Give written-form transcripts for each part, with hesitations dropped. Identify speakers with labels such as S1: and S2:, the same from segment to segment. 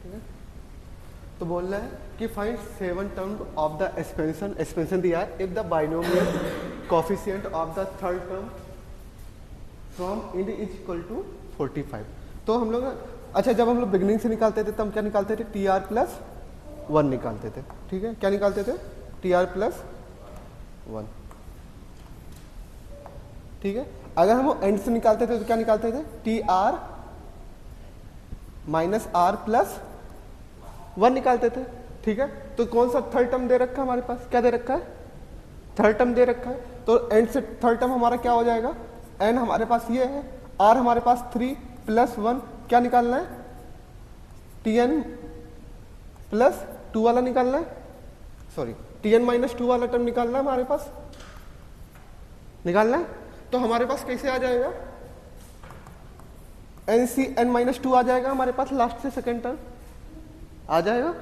S1: ठीक है। तो बोल रहा है कि find 7 term of the expansion दिया है if the binomial coefficient of the third term from end is equal to 45। तो हम लोग अच्छा जब हम लोग बिगनिंग से निकालते थे तब हम क्या निकालते थे, टी आर प्लस 1 निकालते थे। ठीक है, क्या निकालते थे, टी आर प्लस 1। ठीक है, अगर हम एंड से निकालते थे तो क्या निकालते थे, T R minus R plus 1 निकालते थे। ठीक है, तो कौन सा थर्ड टर्म दे रखा है हमारे पास, क्या दे रखा है, थर्ड टर्म दे रखा है। तो एंड से थर्ड टर्म हमारा क्या हो जाएगा, एन हमारे पास ये है, आर हमारे पास 3 प्लस 1, क्या निकालना है, टी एन प्लस 2 वाला निकालना है, सॉरी टी एन माइनस 2 वाला टर्म निकालना है हमारे पास, निकालना है। तो हमारे पास कैसे आ जाएगा, एन सी एन माइनस 2 आ जाएगा हमारे पास, लास्ट से सेकेंड टर्म आ जाएगा,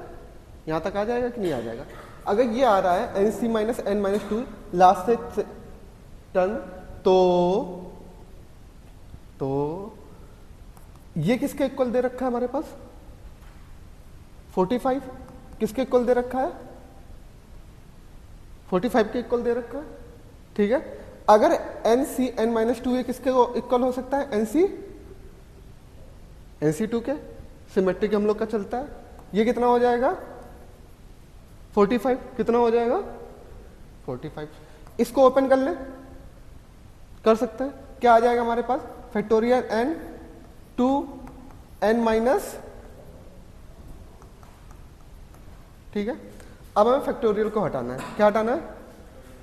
S1: यहां तक आ जाएगा कि नहीं आ जाएगा। अगर ये आ रहा है N C minus N minus 2 last से टर्म, तो ये किसके इक्वल दे रखा है हमारे पास, 45 किसके इक्वल दे रखा है, 45 के इक्वल दे रखा है। ठीक है, अगर एन सी एन माइनस 2 ये किसके इक्वल हो सकता है, एन सी 2 के, सिमेट्रिक हम लोग का चलता है। ये कितना हो जाएगा 45, कितना हो जाएगा 45। इसको ओपन कर ले, कर सकते हैं, क्या आ जाएगा हमारे पास, फैक्टोरियल एन 2 एन माइनस। ठीक है, अब हमें फैक्टोरियल को हटाना है, क्या हटाना है,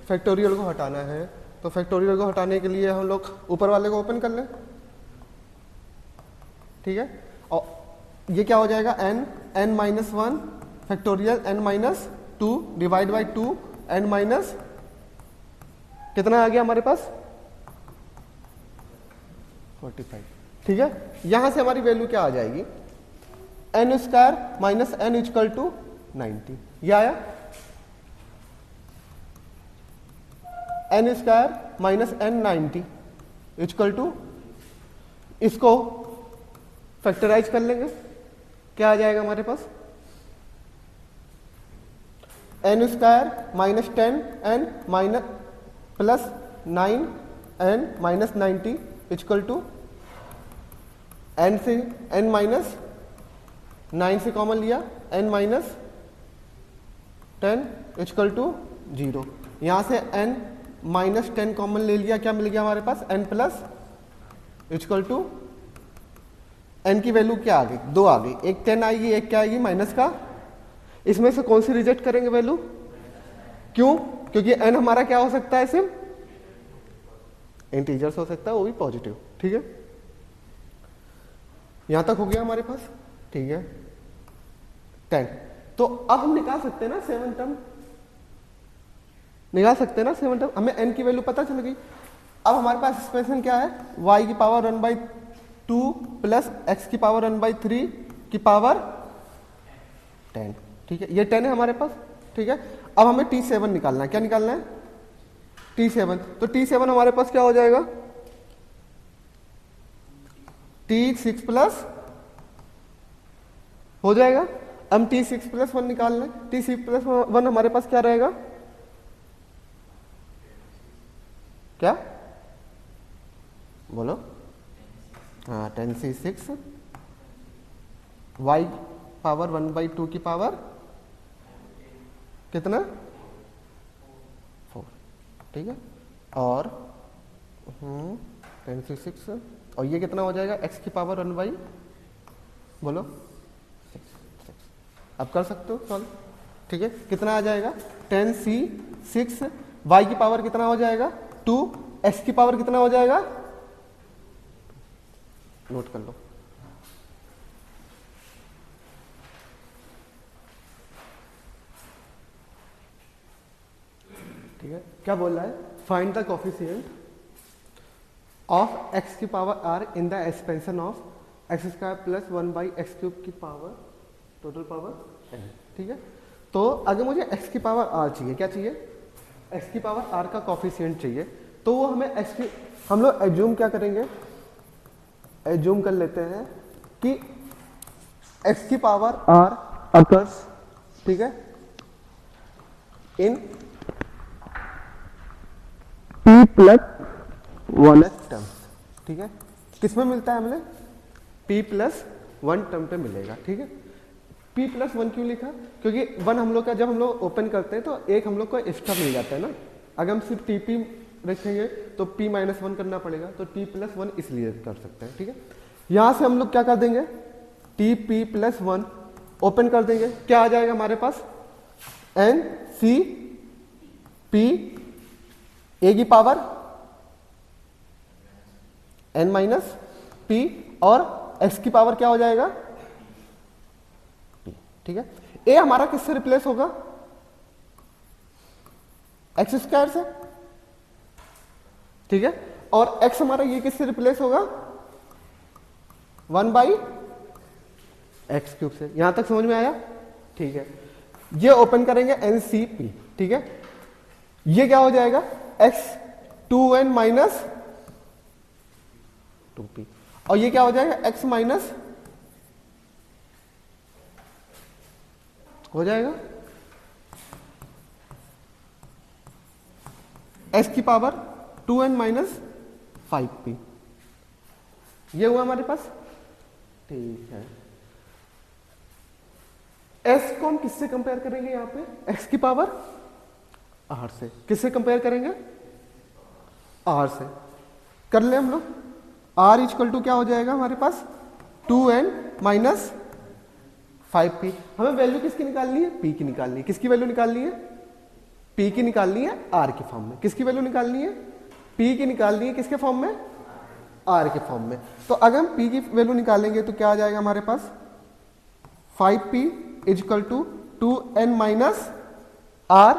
S1: फैक्टोरियल को हटाना है। तो फैक्टोरियल को हटाने के लिए हम लोग ऊपर वाले को ओपन कर लें। ठीक है, और ये क्या हो जाएगा, N minus 1 factorial N minus 2 divide by 2 N minus, कितना आ गया हमारे पास 45। ठीक है, यहां से हमारी वैल्यू क्या आ जाएगी, N square minus N equal to 90। ये आया, N square minus N 90 equal to, इसको फैक्टराइज कर लेंगे, क्या आ जाएगा हमारे पास, N square minus 10 N minus plus 9 N minus 90 equal to, N से एन माइनस 9 से कॉमन लिया, एन माइनस 10 इक्वल टू 0। यहां से एन माइनस 10 कॉमन ले लिया, क्या मिल गया हमारे पास, N plus equal to, N की वैल्यू क्या आ गई, 2 आ गई, एक 10 आएगी, एक क्या आएगी माइनस का। इसमें से कौन सी रिजेक्ट करेंगे वैल्यू, क्यों, क्योंकि एन हमारा क्या हो सकता है, सिर्फ इंटीजर्स हो सकता है, वो भी पॉजिटिव। ठीक है, यहां तक हो गया हमारे पास। ठीक है, 10। तो अब हम निकाल सकते हैं ना 7 टर्म, निकाल सकते हैं ना 7 टर्म, हमें n की वैल्यू पता चल गई। अब हमारे पास एक्सप्रेशन क्या है, y की पावर 1/2 प्लस x की पावर 1/3 की पावर 10। ठीक है, ये 10 है हमारे पास। ठीक है, अब हमें t7 निकालना है, क्या निकालना है, t7। तो t7 हमारे पास क्या हो जाएगा, t6 प्लस हो जाएगा। हम t6 प्लस 1 निकाल लें, t6 प्लस 1 हमारे पास क्या रहेगा, क्या बोलो, हाँ 10c6 y पावर 1/2 की पावर कितना 4। ठीक है, और 10c6 और ये कितना हो जाएगा, x की पावर 1/, बोलो 6। अब कर सकते हो सॉल्व। ठीक है, कितना आ जाएगा, 10c6 y की पावर कितना हो जाएगा 2, x की पावर कितना हो जाएगा, नोट कर लो। ठीक है, क्या बोल रहा है, find the coefficient of x की power r in the expansion of x² plus 1/x³ की पावर टोटल पावर n। ठीक है, तो अगर मुझे x की पावर r चाहिए, क्या चाहिए, x की पावर r का कोफिशिएंट चाहिए, तो वो हमें x की, हम लोग एज्यूम क्या करेंगे, एज्यूम कर लेते हैं कि एक्स की पावर आर अकर्स, ठीक है, इन p प्लस वन टर्म्स, ठीक है। किसमें मिलता है हमें? p प्लस वन टर्म पे मिलेगा, ठीक है। p प्लस वन क्यों लिखा? क्योंकि वन हम लोग का जब हम लोग ओपन करते हैं तो एक हम लोग को एक्स्ट्रा मिल जाता है ना। अगर हम सिर्फ tp रखेंगे तो p माइनस वन करना पड़ेगा, तो t प्लस वन इसलिए कर सकते हैं, ठीक है। यहां से हम लोग क्या कर देंगे, tp प्लस वन ओपन कर देंगे, क्या आ जाएगा हमारे पास, n c p a की पावर n माइनस p और x की पावर क्या हो जाएगा p, ठीक है। a हमारा किससे रिप्लेस होगा, एक्स स्क्वायर से, ठीक है। और x हमारा ये किससे रिप्लेस होगा, वन बाई एक्स क्यूब से। यहां तक समझ में आया, ठीक है। ये ओपन करेंगे NCP, ठीक है। ये क्या हो जाएगा, x 2n माइनस 2p, और ये क्या हो जाएगा, x माइनस हो जाएगा x की पावर 2n माइनस 5p। ये हुआ हमारे पास, ठीक है। s को हम किससे कंपेयर करेंगे, यहां पे x की पावर r से। किससे कंपेयर करेंगे, r से। कर ले हम लोग, r इक्वल टू क्या हो जाएगा हमारे पास, 2n माइनस 5p। हमें वैल्यू किसकी निकालनी है, p की निकालनी है। किसकी वैल्यू निकालनी है, p की निकालनी है r के फॉर्म में। किसकी वैल्यू निकालनी है, p की निकालनी है किसके फॉर्म में, r के फॉर्म में। तो अगर हम p की वैल्यू निकालेंगे तो क्या आ जाएगा हमारे पास, 5p equal to 2n minus r,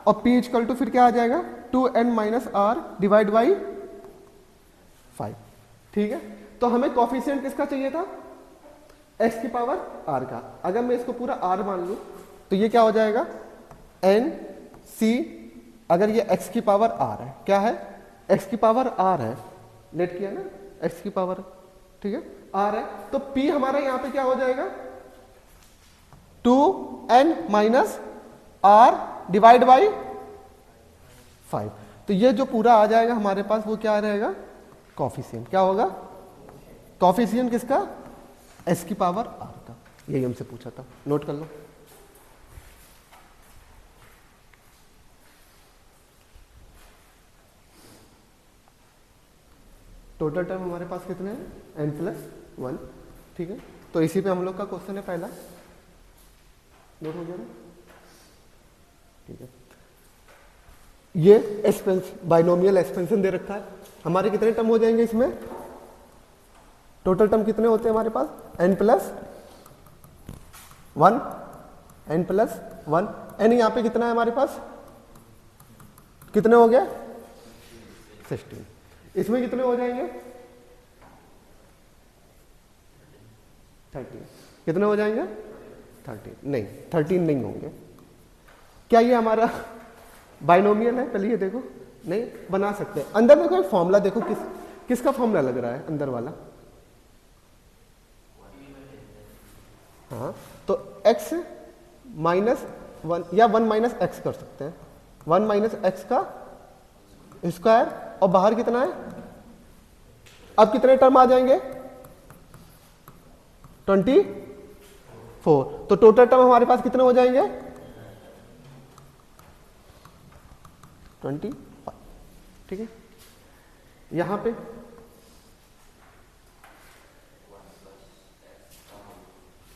S1: और p इक्वल टू फिर क्या आ जाएगा, 2n minus r divide by 5, ठीक है। तो हमें कॉफिशिएंट किसका चाहिए था, x की पावर r का। अगर मैं इसको पूरा r मान लूं तो ये क्या हो जाएगा, n c, अगर ये x की पावर r है, क्या है, x की पावर r है, लेट किया ना, x की पावर, ठीक है, r है, तो p हमारा यहां पे क्या हो जाएगा, 2n minus r divide by 5। तो ये जो पूरा आ जाएगा हमारे पास वो क्या रहेगा, कॉफिशिएंट। क्या होगा, कॉफिशिएंट किसका, s की पावर r का। यही हमसे पूछा था, नोट कर लो। टोटल टर्म हमारे पास कितने हैं, n प्लस वन, ठीक है। तो इसी पे हम लोग का क्वेश्चन है पहला, नोट हो गया ना, ठीक है। ये एक्सपेंशन, बाइनोमियल एक्सपेंशन दे रखा है। हमारे कितने टर्म हो जाएंगे इसमें, टोटल टर्म कितने होते हैं हमारे पास, n plus one, n plus one, n यहां पे कितना है हमारे पास, कितने हो गए, 16। इसमें कितने हो जाएंगे, 13। कितने हो जाएंगे, 13 नहीं, 13 नहीं होंगे। क्या ये हमारा बाइनोमियल है, पहले ये देखो, नहीं बना सकते। अंदर में कोई फॉर्मूला देखो, किसका फॉर्मूला लग रहा है अंदर वाला, हाँ, तो x माइनस वन या 1 माइनस एक्स कर सकते हैं, 1 माइनस एक्स का स्क्वायर, और बाहर कितना है, अब कितने टर्म आ जाएंगे, 24। तो टोटल टर्म हमारे पास कितने हो जाएंगे, 25, ठीक है। यहां पे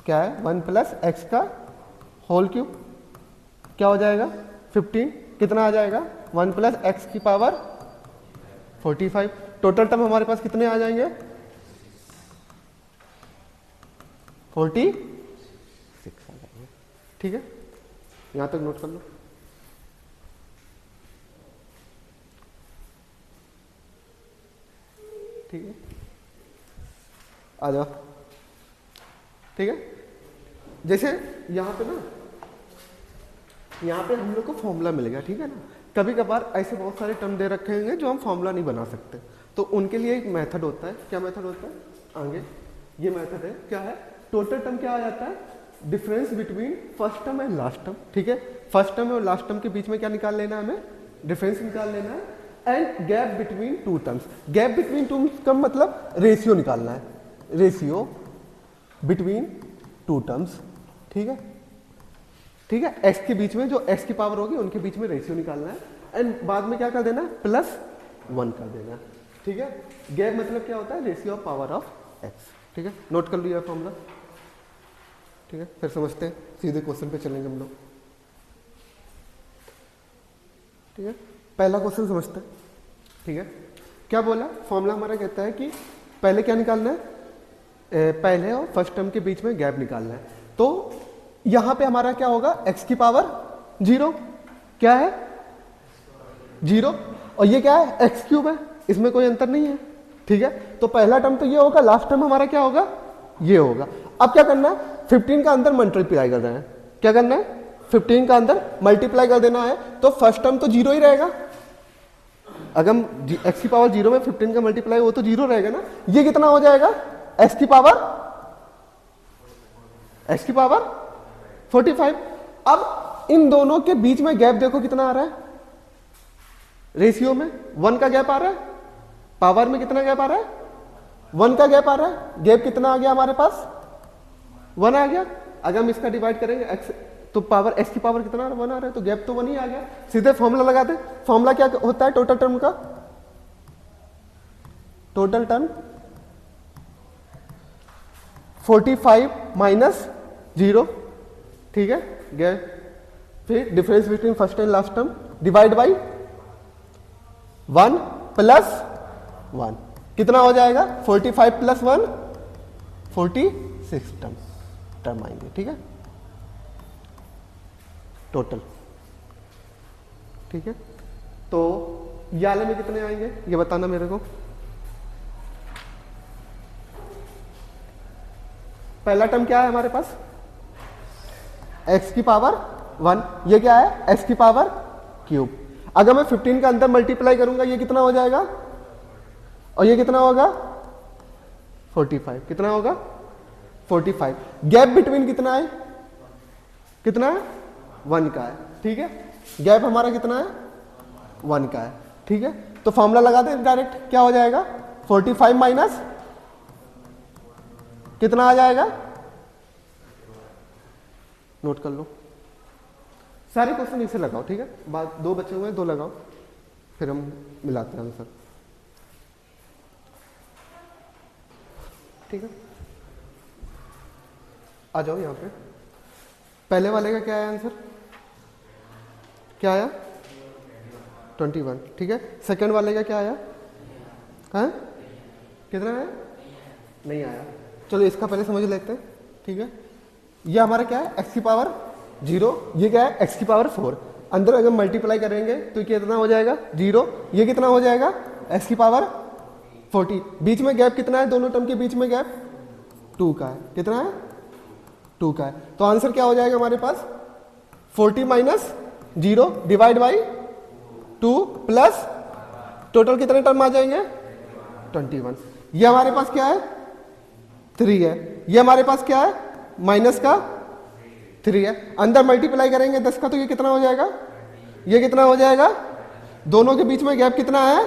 S1: क्या है, 1 प्लस एक्स का होल क्यूब, क्या हो जाएगा 15, कितना आ जाएगा 1 प्लस एक्स की पावर 45। टोटल टर्म हमारे पास कितने आ जाएंगे 46 आ जाएंगे, ठीक है। यहां तक नोट कर लो। ठीक है, आ जाओ, ठीक है। जैसे यहां पे ना, यहां पे हम लोग को फॉर्मूला मिल गया, ठीक है ना। कभी कभार ऐसे बहुत सारे टर्म दे रखे होंगे जो हम फॉर्मूला नहीं बना सकते, तो उनके लिए एक मेथड होता है। क्या मेथड होता है, आगे ये मेथड है, क्या है, टोटल टर्म क्या आ जाता है, difference between first term and last term, ठीक है। फर्स्ट टर्म और लास्ट टर्म के बीच में क्या निकाल लेना है हमें, डिफरेंस निकाल लेना है। And gap between two terms, gap between two का मतलब रेशियो निकालना है, रेशियो बिटवीन टू टर्म्स, ठीक है, ठीक है। एक्स के बीच में जो एक्स की पावर होगी उनके बीच में रेशियो निकालना है एंड बाद में क्या कर देना, +1 कर देना, ठीक है। गैप मतलब क्या होता है, ratio of power of x, ठीक है। नोट कर लिया फॉर्मूला, ठीक है। फिर समझते हैं, सीधे क्वेश्चन पे चलेंगे हम लोग, ठीक है। पहला क्वेश्चन समझते हैं, ठीक है। क्या बोला, फॉर्मूला हमारा कहता है कि पहले क्या निकालना है, पहले और फर्स्ट टर्म के बीच में गैप निकालना है। तो यहां पे हमारा क्या होगा, x की पावर 0, क्या है 0, और ये क्या है x³ है, इसमें कोई अंतर नहीं है, ठीक है। तो पहला टर्म तो ये होगा, लास्ट टर्म हमारा क्या होगा, ये होगा। अब क्या करना है, 15 का अंदर मल्टीप्लाई कर रहे हैं, क्या करना है, 15 का अंदर मल्टीप्लाई कर देना है। तो फर्स्ट टर्म तो 0 ही रहेगा, अगर x की पावर 0 में 15 का मल्टीप्लाई वो तो 0 रहेगा ना। ये कितना हो जाएगा, x की पावर 45। अब इन दोनों के बीच में गैप देखो कितना आ रहा है, रेशियो में 1 का गैप आ रहा है, पावर में कितना गैप आ रहा है, 1 का गैप आ रहा है। गैप कितना आ गया हमारे पास, 1 आ गया। अगर हम इसका डिवाइड करेंगे x, तो पावर x की पावर कितना 1 आ रहा है, तो गैप तो 1 ही आ गया। सीधे फॉर्मूला लगा दे, फॉर्मूला क्या होता है टोटल टर्म का, टोटल टर्म 45 - 0, ठीक है, गैप। फिर difference between first and last term divide by 1 + 1, कितना हो जाएगा, 45 + 1 46 टर्म आएंगे, ठीक है, टोटल, ठीक है। तो ये वाले में कितने आएंगे ये बताना मेरे को। पहला टर्म क्या है हमारे पास, x की पावर 1, ये क्या है x की पावर क्यूब। अगर मैं 15 का अंदर मल्टीप्लाई करूंगा ये कितना हो जाएगा, और ये कितना होगा 45, कितना होगा 45। गैप बिटवीन कितना है, कितना है 1 का है, ठीक है। गैप हमारा कितना है 1 का है, ठीक है। तो फॉर्मूला लगा दे डायरेक्ट, क्या हो जाएगा 45 माइनस कितना आ जाएगा, नोट कर लो, सारे क्वेश्चन इसे लगाओ, ठीक है। बाद 2 बचे हुए हैं, 2 लगाओ, फिर हम मिलाते हैं आंसर, ठीक है। आ जाओ यहां पे, पहले वाले का क्या है आंसर, क्या आया 21, ठीक है। सेकंड वाले का क्या आया, हाँ कितना है, नहीं आया। चलो इसका पहले समझ लेते हैं, ठीक है। ये हमारा क्या है, x की पावर 0, ये क्या है x की पावर 4। अंदर अगर मल्टीप्लाई करेंगे तो कितना हो जाएगा 0, ये कितना हो जाएगा x की पावर 40। बीच में गैप कितना है, दोनों टर्म के बीच में गैप 2 का है, कितना है 2 का है। तो आंसर क्या हो जाएगा हमारे पास 40 - 0 डिवाइड बाई 2 प्लस टोटल कितने टर्म आ जाएंगे 21। ये हमारे पास क्या है 3 है, ये हमारे पास क्या है माइनस का 3 है। अंदर मल्टीप्लाई करेंगे 10 का तो ये कितना हो जाएगा, ये कितना हो जाएगा, दोनों के बीच में गैप कितना है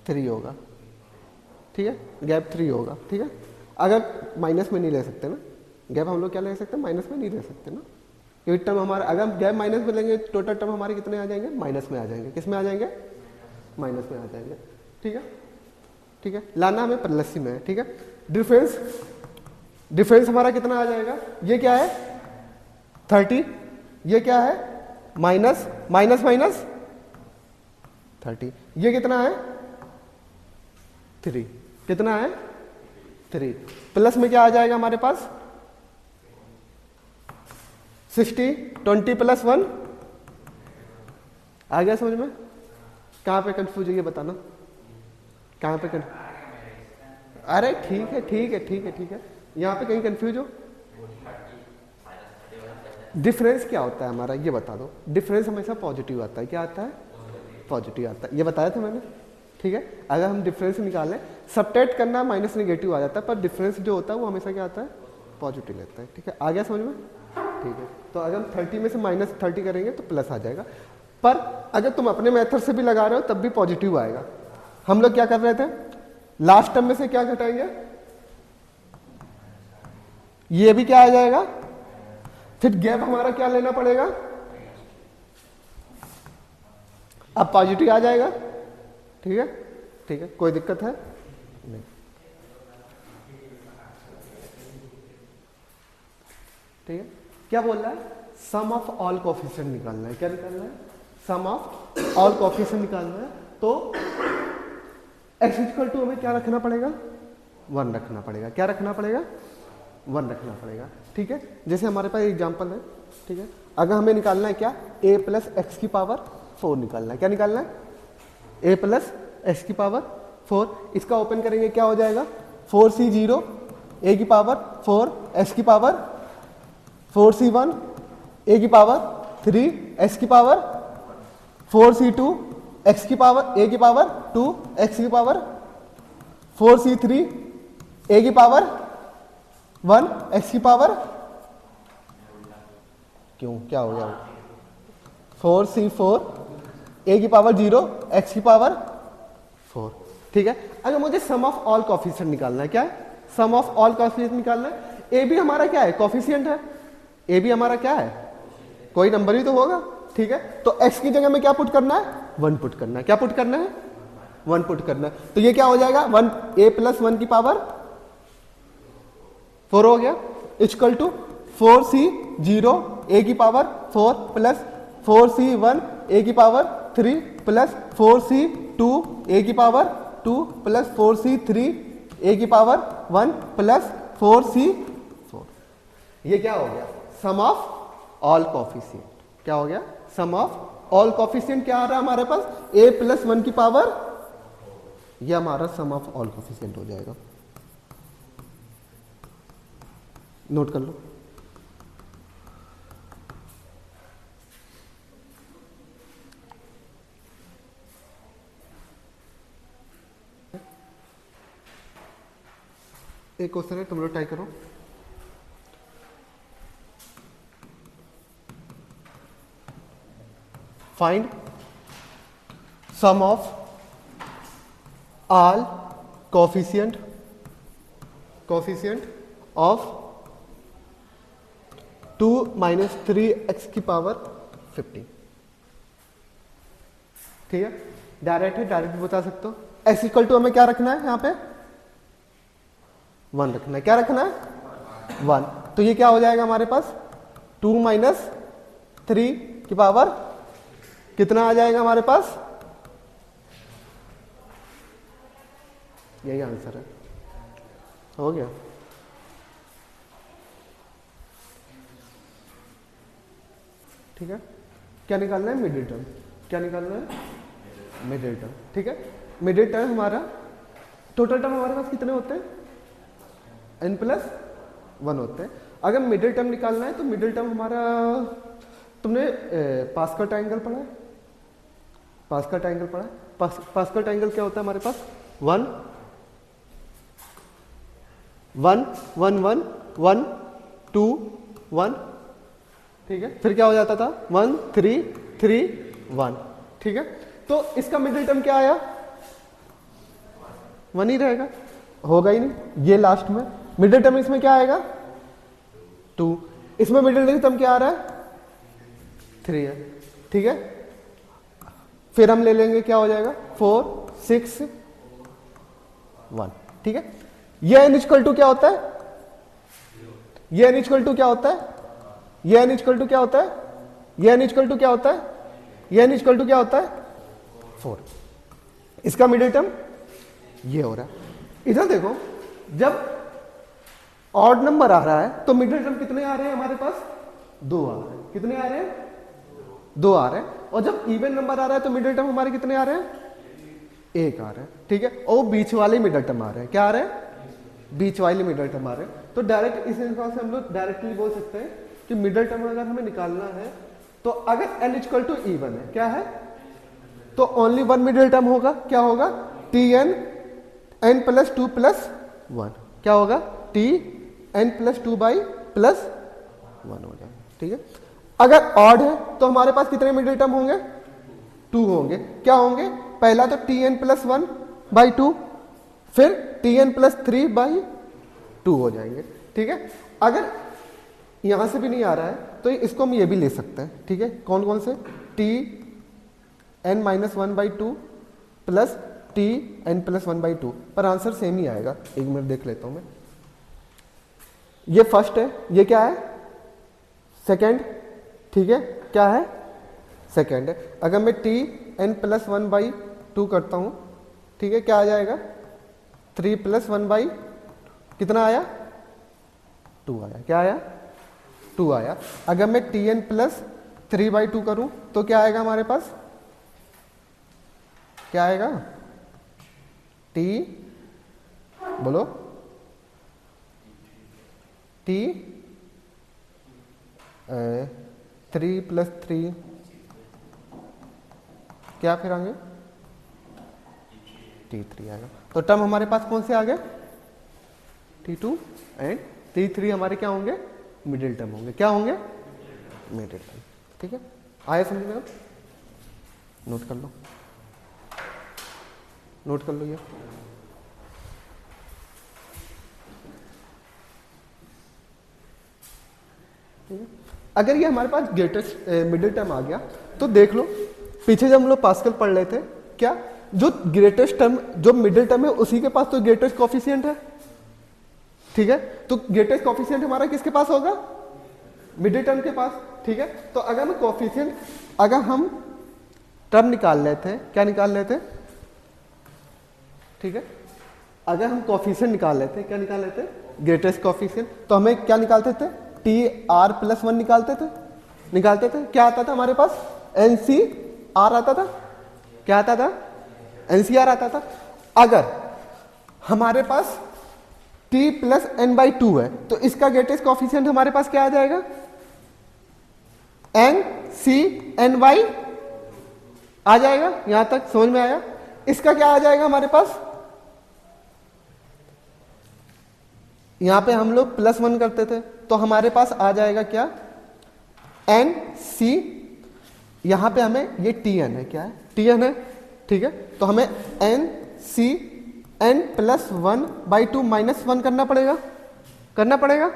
S1: 3 होगा, ठीक है, गैप 3 होगा, ठीक है। अगर माइनस में नहीं ले सकते ना गैप, हम लोग क्या ले सकते हैं माइनस में नहीं ले सकते ना, क्योंकि टर्म हमारा अगर हम गैप माइनस में लेंगे टोटल टर्म हमारे कितने आ जाएंगे माइनस में आ जाएंगे, किस में आ जाएंगे माइनस में आ जाएंगे, ठीक है, ठीक है। लाना हमें प्लस में है, ठीक है। डिफरेंस हमारा कितना आ जाएगा, ये क्या है 30, ये क्या है माइनस माइनस माइनस 30, ये कितना है 3, कितना है 3, प्लस में क्या आ जाएगा हमारे पास 60, 20 + 1 आ गया समझ में। कहां पे कंफ्यूज है ये बताना, कहां पे अरे ठीक है ठीक है ठीक है ठीक है, यहां पे कहीं कंफ्यूज हो। डिफरेंस क्या होता है हमारा ये बता दो। डिफरेंस हमेशा पॉजिटिव आता है, क्या आता है पॉजिटिव आता है, ये बताया था मैंने, ठीक है। अगर हम डिफरेंस निकालें, सबट्रैक्ट करना माइनस नेगेटिव आ जाता है, पर डिफरेंस जो होता है वो हमेशा क्या आता है, पॉजिटिव लेता है। ठीक है, आ गया समझ में? ठीक है, तो अगर हम 30 में से -30 करेंगे तो प्लस आ जाएगा, पर अगर तुम अपने मेथड से भी लगा रहे हो तब भी पॉजिटिव आएगा। हम लोग क्या कर रहे थे, लास्ट टर्म में से क्या घटाएंगे, ये भी क्या आ जाएगा, फिर गैप हमारा क्या लेना पड़ेगा, अब पॉजिटिव आ जाएगा। ठीक है, ठीक है, कोई दिक्कत है नहीं। ठीक है, क्या बोल रहा है, सम ऑफ ऑल कोफिशिएंट निकालना है। क्या निकालना है, सम ऑफ ऑल कोफिशिएंट निकालना है। तो x इक्वल टू हमें क्या रखना पड़ेगा, 1 रखना पड़ेगा। क्या रखना पड़ेगा, 1 रखना पड़ेगा। ठीक है, जैसे हमारे पास एग्जांपल है। ठीक है, अगर हमें निकालना है क्या, a प्लस एक्स की पावर 4 निकालना है। क्या निकालना है, a प्लस एक्स की पावर 4। इसका ओपन करेंगे, क्या हो जाएगा, 4c0 a की पावर 4 x की पावर 4c1 a की पावर 3 x की पावर 4c2 x की पावर a की पावर 2 x की पावर 4c3 a की पावर 1 x की पावर, क्यों क्या हो गया, 4c4 a की पावर 0 x की पावर 4। ठीक है, अगर मुझे सम ऑफ ऑल कोफिशिएंट निकालना है, क्या है, सम ऑफ ऑल कोफिशिएंट निकालना है। ए भी हमारा क्या है, कोफिशिएंट है, ए भी हमारा क्या है, कोई नंबर ही तो होगा। ठीक है, तो x की जगह में क्या पुट करना है, 1 पुट करना है। क्या पुट करना है, 1 पुट करना है। तो ये क्या हो जाएगा, 1 a प्लस 1 की पावर 4 हो गया, इक्वल टू 4c0 a की पावर 4 प्लस 4c1 a की पावर 3 प्लस 4c2 a की पावर 2 प्लस 4c3 a की पावर 1 प्लस 4c4। ये क्या हो गया, सम ऑफ ऑल कोफिशिएंट। क्या हो गया, सम ऑफ ऑल कोफिशिएंट। क्या आ रहा है हमारे पास, a प्लस 1 की पावर, यह हमारा सम ऑफ ऑल कोफिशिएंट हो जाएगा। नोट कर लो। एक क्वेश्चन है, तुम लोग ट्राई करो। Find sum of all coefficient of 2 minus 3x की पावर 50। ठीक है, डायरेक्ट है, डायरेक्ट बता सकते हो। x इक्वल टू हमें क्या रखना है, यहां पे 1 रखना है। क्या रखना है, 1। तो ये क्या हो जाएगा हमारे पास, 2 माइनस 3 की पावर कितना आ जाएगा हमारे पास, यही आंसर है, हो गया। ठीक है, क्या निकालना है, मिडिल टर्म। क्या निकालना है, मिडिल टर्म। ठीक है, मिडिल टर्म हमारा, टोटल टर्म हमारे पास कितने होते हैं, n प्लस 1 होते हैं। अगर मिडिल टर्म निकालना है तो मिडिल टर्म हमारा, तुमने पास्कल ट्रायंगल पढ़ा है, पास्कल ट्रायंगल पढ़ा है। पास्कल ट्रायंगल क्या होता है हमारे पास, 1 1 1 1 1 2 1। ठीक है, फिर क्या हो जाता था, 1 3 3 1। ठीक है, तो इसका मिडिल टर्म क्या आया, 1 ही रहेगा, होगा ही नहीं। ये लास्ट में मिडिल टर्म इसमें क्या आएगा, 2। इसमें मिडिल टर्म क्या आ रहा है, 3 है। ठीक है, फिर हम ले लेंगे, क्या हो जाएगा, 4 6 1। ठीक है, ये n इक्वल टू क्या होता है, ये n इक्वल टू क्या होता है, ये n इक्वल टू क्या होता है, ये n इक्वल टू क्या होता है, ये n इक्वल टू क्या होता है, 4। इसका मिडिल टर्म ये हो रहा है। इधर देखो, जब ऑड नंबर आ रहा है तो मिडिल टर्म कितने आ रहे हैं हमारे पास, 2 आ रहे हैं। कितने आ रहे हैं, 2 आ रहे हैं। और जब इवन नंबर आ रहा है तो मिडिल टर्म हमारे कितने आ रहे हैं, 1 आ रहे हैं। ठीक है, और बीच वाले मिडिल टर्म आ रहे हैं। क्या आ रहे हैं, बीच वाले मिडिल टर्म आ रहे हैं। तो डायरेक्ट इस हिसाब से हम लोग डायरेक्टली बोल सकते हैं कि मिडिल टर्म अगर हमें निकालना है तो अगर n इक्वल टू इवन है, क्या है, तो ओनली 1 मिडिल टर्म होगा। क्या होगा, T N plus two plus one, क्या होगा T N plus two by plus one हो जाएगा। ठीक है, अगर ऑड है तो हमारे पास कितने मिडिल टर्म होंगे, टू होंगे। क्या होंगे, पहला तो T N plus one by two, फिर T N plus three by two हो जाएंगे। ठीक है, अगर यहां से भी नहीं आ रहा है तो इसको हम ये भी ले सकते हैं। ठीक है, कौन कौन से, T N minus one by two plus T N plus one by two, पर आंसर सेम ही आएगा। एक मिनट देख लेता हूं मैं, ये फर्स्ट है, ये क्या है सेकेंड। ठीक है, क्या है सेकेंड है। अगर मैं T N plus one by two करता हूं, ठीक है, क्या आ जाएगा, थ्री प्लस वन बाई कितना आया, टू आया। क्या आया, टू आया। अगर मैं T N plus three by two करूं तो क्या आएगा हमारे पास, क्या आएगा, टी, बोलो, टी थ्री प्लस थ्री, क्या फिर आगे टी थ्री आएगा। तो टर्म हमारे पास कौन से आ गए, T two and T three हमारे क्या होंगे, मिडिल टर्म होंगे। क्या होंगे, मिडिल टर्म। ठीक है, आया समझ में, नोट कर लो, नोट कर लो ये। अगर ये हमारे पास ग्रेटेस्ट मिडिल टर्म आ गया तो देख लो, पीछे जब हम लोग पास्कल पढ़ रहे थे, क्या जो ग्रेटेस्ट टर्म, जो मिडिल टर्म है उसी के पास तो ग्रेटेस्ट कोफिशिएंट है। ठीक है, तो ग्रेटेस्ट कोफिशिएंट हमारा किसके पास होगा, मिडिल टर्म के पास। ठीक है, तो अगर मैं कोफिशिएंट, अगर हम टर्म निकाल लेते हैं, क्या निकाल लेते हैं, ठीक है, अगर हम कोफिशिएंट निकाल लेते हैं, क्या निकाल लेते हैं, ग्रेटेस्ट कोफिशिएंट, तो हमें क्या निकालते थे, टी आर प्लस वन निकालते थे। क्या आता था हमारे पास, एन सी आर आता था। क्या आता था, एन सी आर आता था। अगर हमारे पास T plus N by two है तो इसका ग्रेटेस्ट कोफिशिएंट हमारे पास क्या आ जाएगा, एन सी एन वाई आ जाएगा। यहां तक समझ में आया। इसका क्या आ जाएगा हमारे पास, यहां पे हम लोग प्लस वन करते थे तो हमारे पास आ जाएगा क्या, एन सी, यहां पे हमें ये टी एन है, क्या है, टी एन है। ठीक है, तो हमें N C N plus one by two minus one करना पड़ेगा।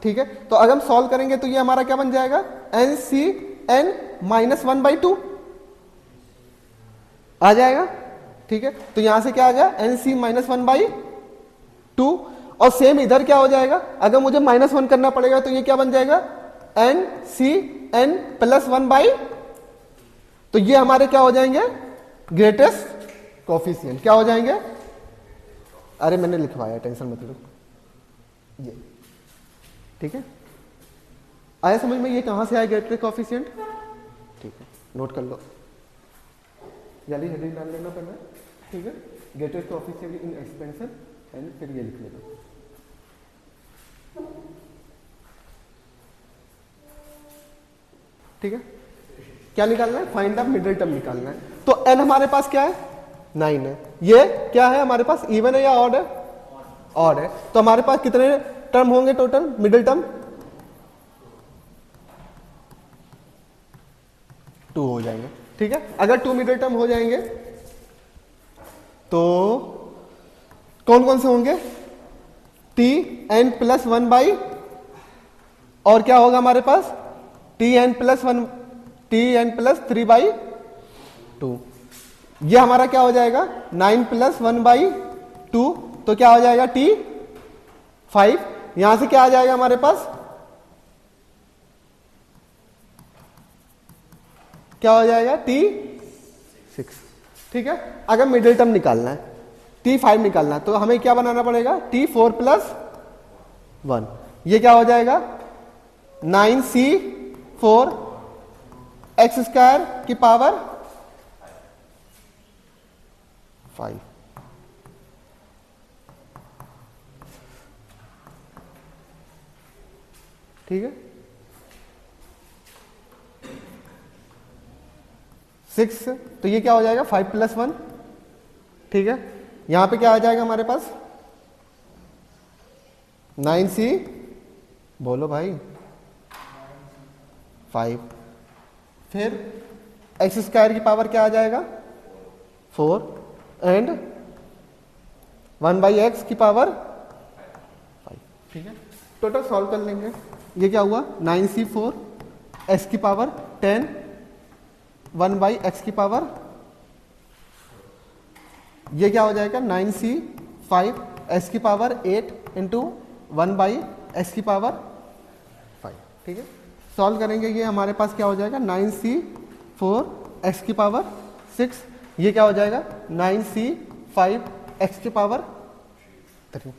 S1: ठीक है, तो अगर हम सॉल्व करेंगे तो ये हमारा क्या बन जाएगा, N C N minus one by two आ जाएगा। ठीक है, तो यहां से क्या आ गया, N C minus one by two. और सेम इधर क्या हो जाएगा, अगर मुझे माइनस वन करना पड़ेगा तो ये क्या बन जाएगा, N C N plus one by, तो ये हमारे क्या हो जाएंगे, ग्रेटेस्ट कोफिशिएंट। क्या हो जाएंगे, अरे मैंने लिखवाया, टेंशन मत लो, ये। ठीक है, आया समझ में, ये कहां से आया ग्रेटेस्ट कोफिशिएंट। ठीक है, नोट कर लो, जल्दी हेडिंग डाल लेना पहले। ठीक है, greatest coefficient in expansion, and फिर ये लिख लेना। ठीक है, क्या निकालना है, फाइंड द मिडिल टर्म निकालना है। तो एन हमारे पास क्या है, 9 है। ये क्या है हमारे पास, इवन है या ऑड है, ऑड है। तो हमारे पास कितने टर्म होंगे टोटल, मिडिल टर्म 2 हो जाएंगे। ठीक है, अगर 2 मिडिल टर्म हो जाएंगे तो कौन कौन से होंगे, T N plus one by, और क्या होगा हमारे पास, T N plus one, T N plus three by two. ये हमारा क्या हो जाएगा, 9 प्लस वन बाई टू, तो क्या हो जाएगा, टी 5। यहां से क्या आ जाएगा हमारे पास, क्या हो जाएगा, टी 6। ठीक है, अगर मिडिल टर्म निकालना है, टी 5 निकालना है, तो हमें क्या बनाना पड़ेगा, टी 4 प्लस 1। ये क्या हो जाएगा, 9c4 एक्स स्क्वायर की पावर 5। ठीक है, 6, तो ये क्या हो जाएगा, 5 प्लस 1। ठीक है, यहां पे क्या आ जाएगा हमारे पास 9c, बोलो भाई 5, फिर एक्स स्क्वायर की पावर क्या आ जाएगा 4 एंड 1/x की पावर 5। ठीक है, टोटल सॉल्व कर लेंगे। ये क्या हुआ 9c4 x की पावर 10 1/x की पावर, ये क्या हो जाएगा 9c5 x की पावर 8 इंटू 1/x की पावर 5। ठीक है, सॉल्व करेंगे, ये हमारे पास क्या हो जाएगा 9c4 x की पावर 6, ये क्या हो जाएगा 9c5 x की पावर 3।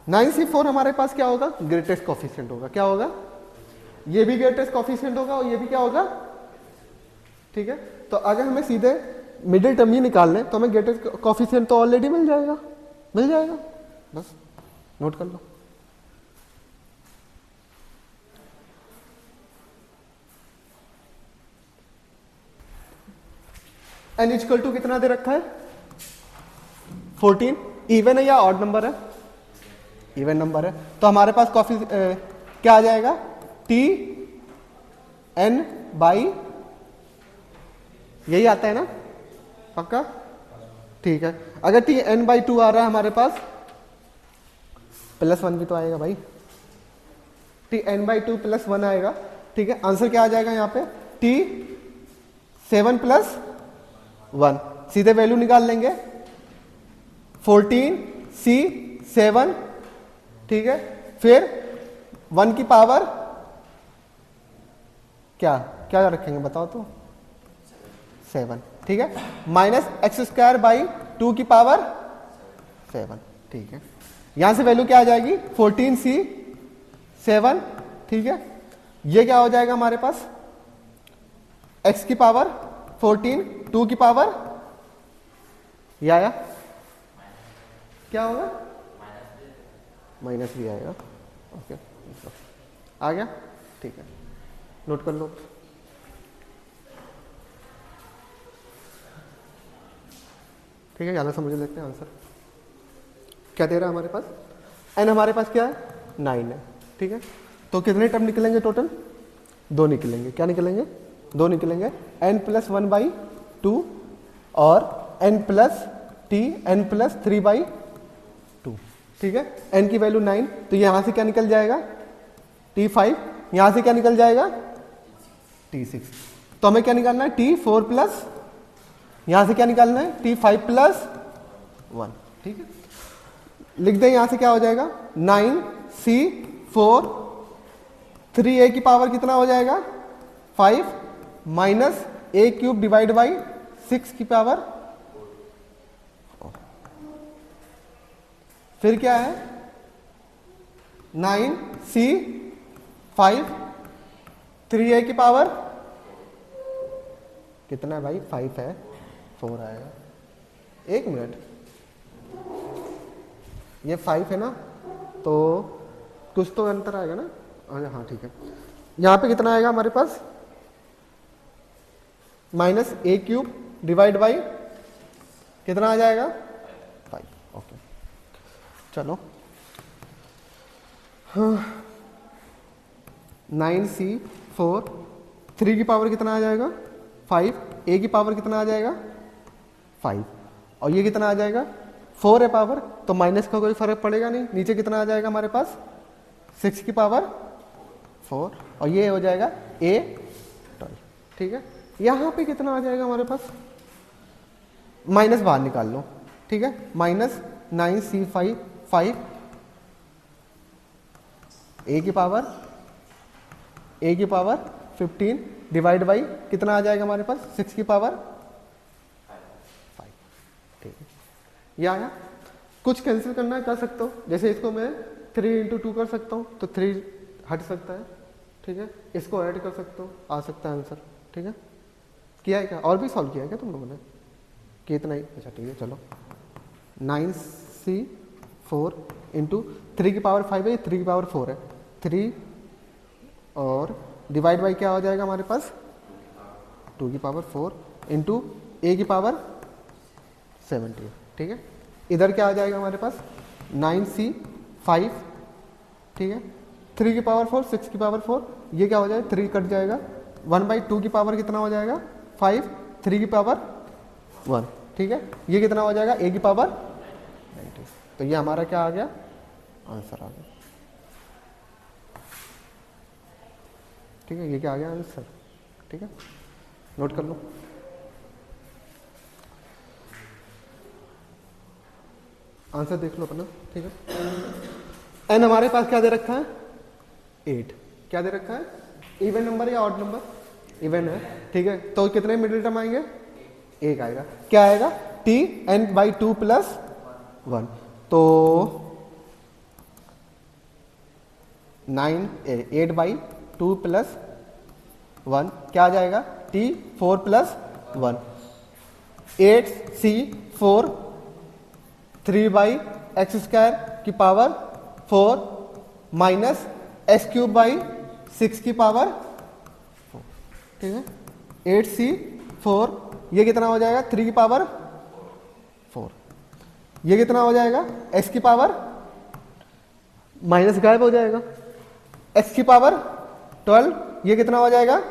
S1: 9c4 हमारे पास क्या होगा ग्रेटेस्ट कोफिशिएंट होगा, क्या होगा ये भी ग्रेटेस्ट कोफिशिएंट होगा और ये भी क्या होगा। ठीक है, तो अगर हमें सीधे मिडिल टर्म ही निकालना है तो हमें ग्रेटेस्ट कोफिशिएंट तो ऑलरेडी मिल जाएगा, बस नोट कर लो। n इक्वल टू कितना दे रखा है 14, इवन है या ऑड नंबर है, इवन नंबर है, तो हमारे पास क्या आ जाएगा t n बाई, यही आता है ना पक्का। ठीक है, अगर t n बाई 2 आ रहा है हमारे पास, +1 भी तो आएगा भाई, t n बाई 2 +1 आएगा। ठीक है, आंसर क्या आ जाएगा यहाँ पे t 7 + 1, सीधे वैल्यू निकाल लेंगे 14c7। ठीक है, फिर 1 की पावर क्या क्या रखेंगे बताओ तो 7। ठीक है, -x²/2 की पावर 7। ठीक है, यहां से वैल्यू क्या आ जाएगी 14c7। ठीक है, ये क्या हो जाएगा हमारे पास x की पावर 14 2 की पावर, ये आया क्या होगा माइनस भी आएगा। ओके आ गया। ठीक है, नोट कर लो। ठीक है, ज़्यादा समझ लेते हैं आंसर क्या दे रहा है हमारे पास। n हमारे पास क्या है 9 है। ठीक है, तो कितने टर्म निकलेंगे टोटल 2 निकलेंगे, क्या निकलेंगे 2 निकलेंगे, n + 1/2 और n + t n + 3/2। ठीक है, n की वैल्यू 9, तो यहां से क्या निकल जाएगा t5, यहां से क्या निकल जाएगा t6, तो हमें क्या निकालना है t4+, यहां से क्या निकालना है t5+1। ठीक है, लिख दें यहां से क्या हो जाएगा 9c4 3a की पावर कितना हो जाएगा 5 -a³ / 6 की पावर, फिर क्या है 9c5 3a की पावर कितना है भाई 5 है 4 आएगा। एक मिनट, ये 5 है ना तो कुछ तो अंतर आएगा ना। हाँ ठीक है, यहां पे कितना आएगा हमारे पास -a³ / कितना आ जाएगा 5। ओके चलो, 9c4 3 की पावर कितना आ जाएगा 5, a की पावर कितना आ जाएगा 5 और ये कितना आ जाएगा 4 है पावर, तो माइनस का कोई फर्क पड़ेगा नहीं, नीचे कितना आ जाएगा हमारे पास 6 की पावर 4 और ये हो जाएगा a12। ठीक है, यहां पे कितना आ जाएगा हमारे पास, माइनस बाहर निकाल लो। ठीक है, -9c5 a की पावर 15 डिवाइड बाई कितना आ जाएगा हमारे पास 6 की पावर 5। ठीक है, ये आया। कुछ कैंसिल करना है कर सकते हो, जैसे इसको मैं 3 × 2 कर सकता हूँ तो 3 हट सकता है। ठीक है, इसको ऐड कर सकते हो, आ सकता है आंसर। ठीक है, किया है क्या, और भी सॉल्व किया है क्या तुम लोगों ने कि इतना ही? अच्छा ठीक है, चलो 9c4 × 3 की पावर 5 है, 3 की पावर 4 है, 3 और डिवाइड बाई क्या हो जाएगा हमारे पास 2 की पावर 4 × a की पावर 70। ठीक है, इधर क्या आ जाएगा हमारे पास 9c 5, ठीक है, 3 की पावर 4, 6 की पावर 4, ये क्या हो जाएगा 3 कट जाएगा, 1/2 की पावर कितना हो जाएगा 5, 3 की पावर 1, ठीक है, ये कितना हो जाएगा a की पावर 90। तो ये हमारा क्या आ गया आंसर आ गया, ठीक है, ये क्या आ गया आंसर, ठीक है, नोट कर लो। आंसर देख लो अपना, ठीक है। एन हमारे पास क्या दे रखा है 8, क्या दे रखा है, इवन नंबर या ऑड नंबर, इवन है, ठीक है, तो कितने मिडिल टर्म आएंगे 1 आएगा, क्या आएगा tn/2 + 1, तो 8/2 + 1 क्या आ जाएगा t4 + 1, 8c4 3/x² की पावर 4 माइनस s³/6 की पावर 4, ठीक है, 8c4 ये कितना हो जाएगा 3 की पावर 4, ये कितना हो जाएगा x की पावर माइनस गायब हो जाएगा, x की पावर 12, ये कितना हो जाएगा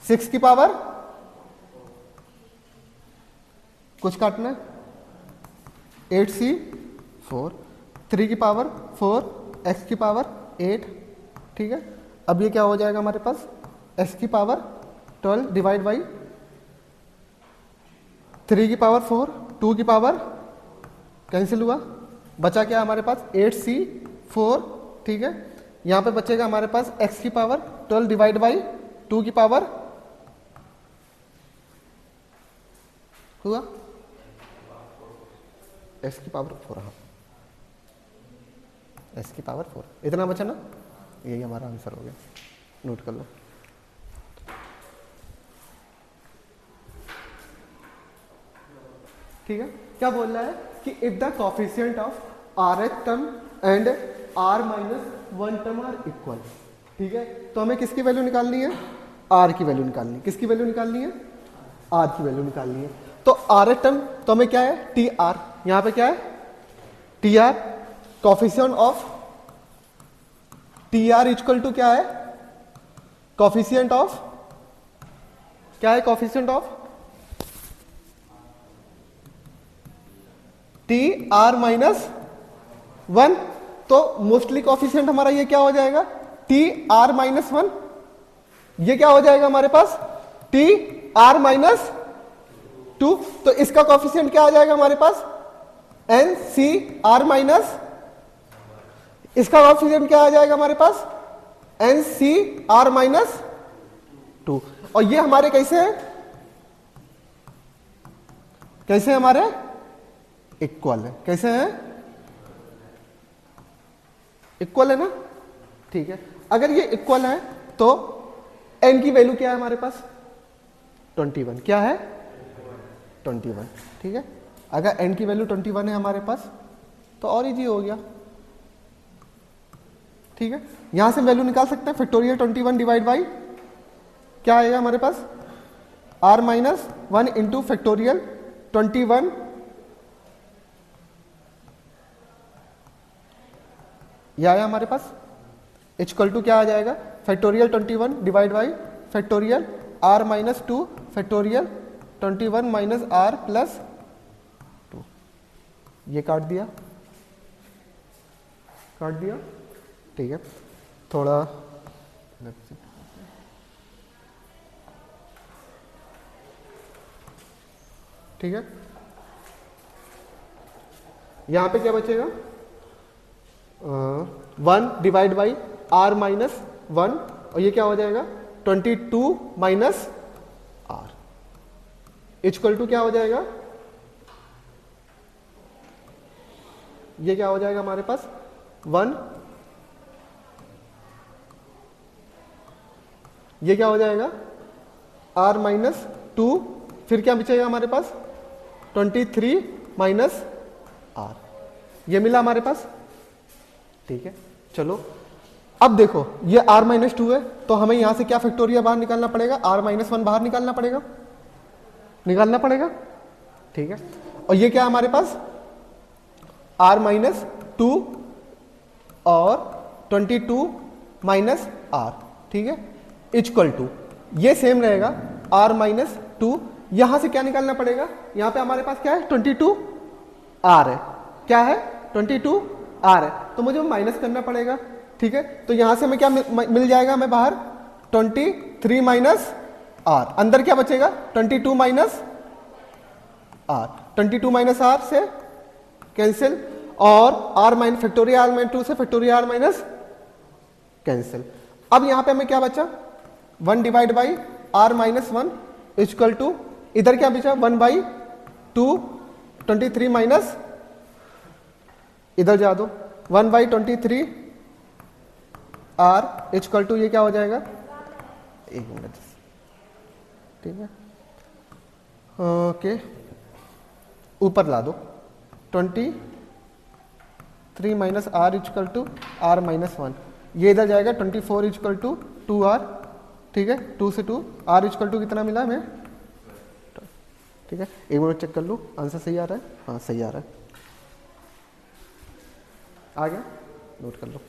S1: 6 की पावर, कुछ काटना है, 8c4 3 की पावर 4 x की पावर 8, ठीक है, अब ये क्या हो जाएगा हमारे पास x की पावर 12 डिवाइड बाई 3 की पावर 4, 2 की पावर कैंसिल हुआ, बचा क्या हमारे पास 8c4, ठीक है, यहां पे बचेगा हमारे पास x की पावर 12 डिवाइड बाई 2 की पावर हुआ x की पावर 4, हाँ x की पावर 4, इतना बचा ना, यही हमारा आंसर हो गया, नोट कर लो। ठीक है, क्या बोल रहा है कि if the coefficient of rth term and r-1 term are equal, ठीक है, तो हमें किसकी वैल्यू निकालनी है r की वैल्यू निकालनी है, किसकी वैल्यू निकालनी है r की वैल्यू निकालनी है, तो rth टर्म तो हमें क्या है tr, यहां पे क्या है tr, coefficient of tr equal to क्या है कोफिशिएंट ऑफ, क्या है कोफिशिएंट ऑफ tr-1, तो मोस्टली कोफिशिएंट हमारा ये क्या हो जाएगा tr-1, ये क्या हो जाएगा हमारे पास tr-2, तो इसका कोफिशिएंट क्या आ जाएगा हमारे पास ncr-, इसका कोफिशिएंट क्या आ जाएगा हमारे पास ncr-2, और ये हमारे कैसे है, कैसे हमारे इक्वल है, कैसे है इक्वल है ना, ठीक है, अगर ये इक्वल है तो n की वैल्यू क्या है हमारे पास 21, क्या है 21, ठीक है, अगर n की वैल्यू 21 है हमारे पास तो और इजी हो गया, ठीक है, यहां से वैल्यू निकाल सकते हैं, फैक्टोरियल 21 डिवाइड बाई क्या आएगा हमारे पास r-1 इंटू फैक्टोरियल 21, यह आया हमारे पास इक्वल टू क्या आ जाएगा factorial 21 divide by factorial r-2 factorial 21 minus r plus 2, ये काट दिया, ठीक है, थोड़ा ठीक है, यहां पे क्या बचेगा 1 डिवाइड बाई r-1, और ये क्या हो जाएगा 22 माइनस r इक्वल टू क्या हो जाएगा, ये क्या हो जाएगा हमारे पास 1, ये क्या हो जाएगा r-2, फिर क्या बचेगा हमारे पास 23 माइनस r, ये मिला हमारे पास, ठीक है, चलो अब देखो ये r-2 है तो हमें यहां से क्या फैक्टोरियल बाहर निकालना पड़ेगा, r-1 बाहर निकालना पड़ेगा, ठीक है, और ये क्या हमारे पास r माइनस 2 और 22 माइनस r, ठीक है, इक्वल टू ये सेम रहेगा r माइनस 2। यहां से क्या निकालना पड़ेगा, यहां पे हमारे पास क्या है 22 r है, क्या है 22 r है, तो मुझे माइनस करना पड़ेगा, ठीक है। तो यहां से हमें क्या मिल जाएगा, हमें बाहर 23 माइनस r, अंदर क्या बचेगा 22 माइनस r, 22 माइनस r से कैंसिल, और r minus factorial r minus 2 से फैक्टोरियल r माइनस कैंसिल। अब यहां पे हमें क्या बचा 1 divide by r minus 1 equal to, इधर क्या बचा 1 बाई 2 23 माइनस, इधर जा दो 1 बाई 23 r इक्वल टू, ये क्या हो जाएगा, एक मिनट, ठीक है, ओके, ऊपर ला दो 23 minus r equal to r minus 1, ये इधर जाएगा 24 इक्वल टू 2r, ठीक है, 2 से 2 r इक्वल टू कितना मिला हमें, ठीक है। एक मिनट चेक कर लूँ आंसर सही आ रहा है, हाँ सही आ रहा है, आ गया, नोट कर लो।